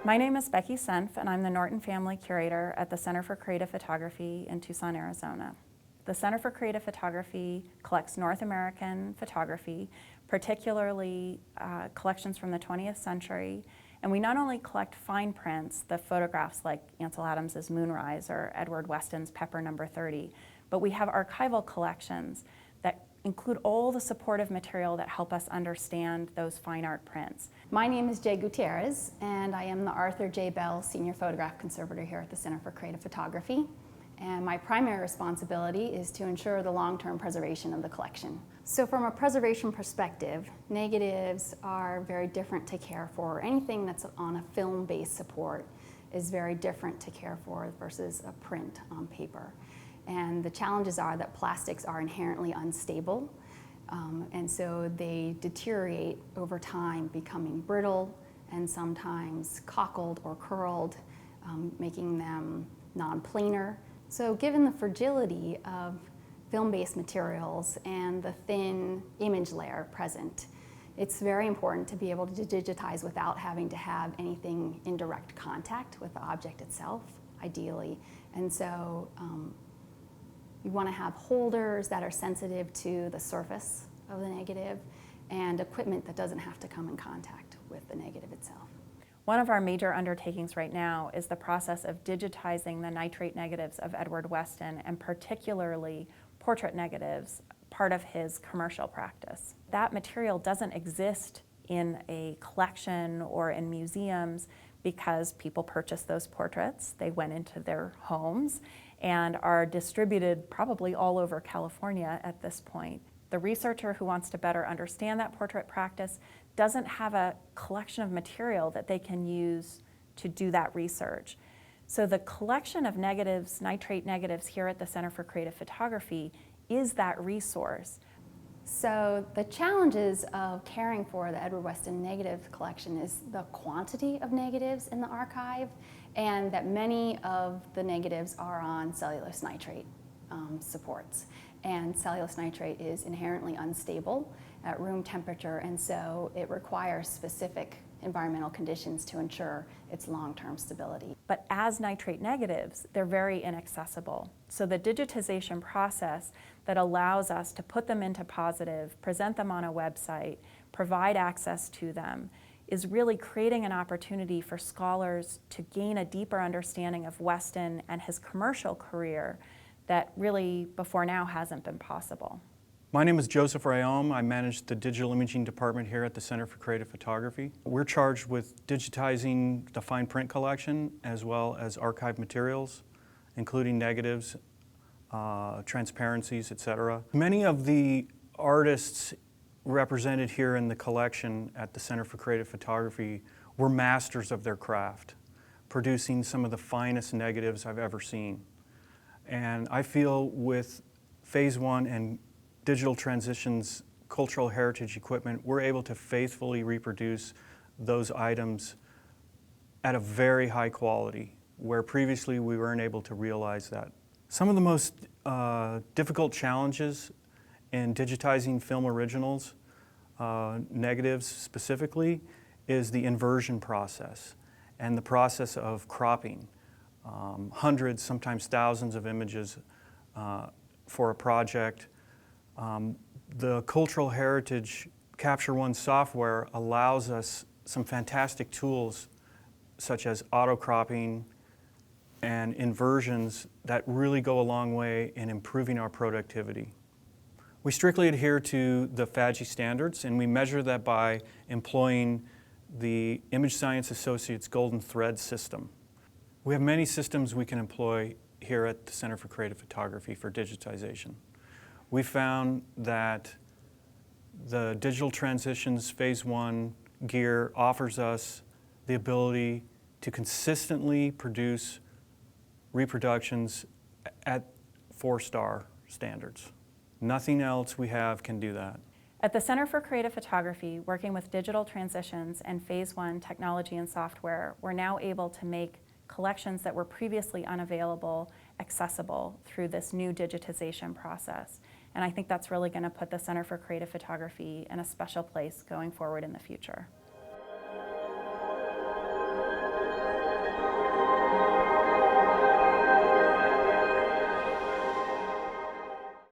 My name is Becky Senf, and I'm the Norton Family Curator at the Center for Creative Photography in Tucson, Arizona. The Center for Creative Photography collects North American photography, particularly collections from the 20th century. And we not only collect fine prints, the photographs like Ansel Adams' Moonrise or Edward Weston's Pepper No. 30, but we have archival collections that include all the supportive material that help us understand those fine art prints. My name is Jay Gutierrez, and I am the Arthur J. Bell Senior Photograph Conservator here at the Center for Creative Photography. And my primary responsibility is to ensure the long-term preservation of the collection. So from a preservation perspective, negatives are very different to care for. Anything that's on a film-based support is very different to care for versus a print on paper. And the challenges are that plastics are inherently unstable, and so they deteriorate over time, becoming brittle and sometimes cockled or curled, making them non-planar. So given the fragility of film-based materials and the thin image layer present, it's very important to be able to digitize without having to have anything in direct contact with the object itself, ideally. And so you want to have holders that are sensitive to the surface of the negative and equipment that doesn't have to come in contact with the negative itself. One of our major undertakings right now is the process of digitizing the nitrate negatives of Edward Weston, and particularly portrait negatives, part of his commercial practice. That material doesn't exist in a collection or in museums because people purchased those portraits, they went into their homes, and are distributed probably all over California at this point. The researcher who wants to better understand that portrait practice doesn't have a collection of material that they can use to do that research. So the collection of negatives, nitrate negatives here at the Center for Creative Photography is that resource. So the challenges of caring for the Edward Weston negative collection is the quantity of negatives in the archive, and that many of the negatives are on cellulose nitrate supports. And cellulose nitrate is inherently unstable at room temperature, and so it requires specific environmental conditions to ensure its long-term stability. But as nitrate negatives, they're very inaccessible. So the digitization process that allows us to put them into positive, present them on a website, provide access to them, is really creating an opportunity for scholars to gain a deeper understanding of Weston and his commercial career that really before now hasn't been possible. My name is Joseph Rayom. I manage the digital imaging department here at the Center for Creative Photography. We're charged with digitizing the fine print collection as well as archive materials, including negatives, transparencies, etc. Many of the artists represented here in the collection at the Center for Creative Photography were masters of their craft, producing some of the finest negatives I've ever seen. And I feel with Phase 1 and Digital Transitions cultural heritage equipment, we're able to faithfully reproduce those items at a very high quality, where previously we weren't able to realize that. Some of the most difficult challenges in digitizing film originals, negatives specifically, is the inversion process and the process of cropping. Hundreds, sometimes thousands of images for a project. The Cultural Heritage Capture One software allows us some fantastic tools such as auto-cropping and inversions that really go a long way in improving our productivity. We strictly adhere to the FADGI standards, and we measure that by employing the Image Science Associates Golden Thread system. We have many systems we can employ here at the Center for Creative Photography for digitization. We found that the Digital Transitions Phase 1 gear offers us the ability to consistently produce reproductions at 4-star standards. Nothing else we have can do that. At the Center for Creative Photography, working with Digital Transitions and Phase 1 technology and software, we're now able to make collections that were previously unavailable accessible through this new digitization process. And I think that's really going to put the Center for Creative Photography in a special place going forward in the future.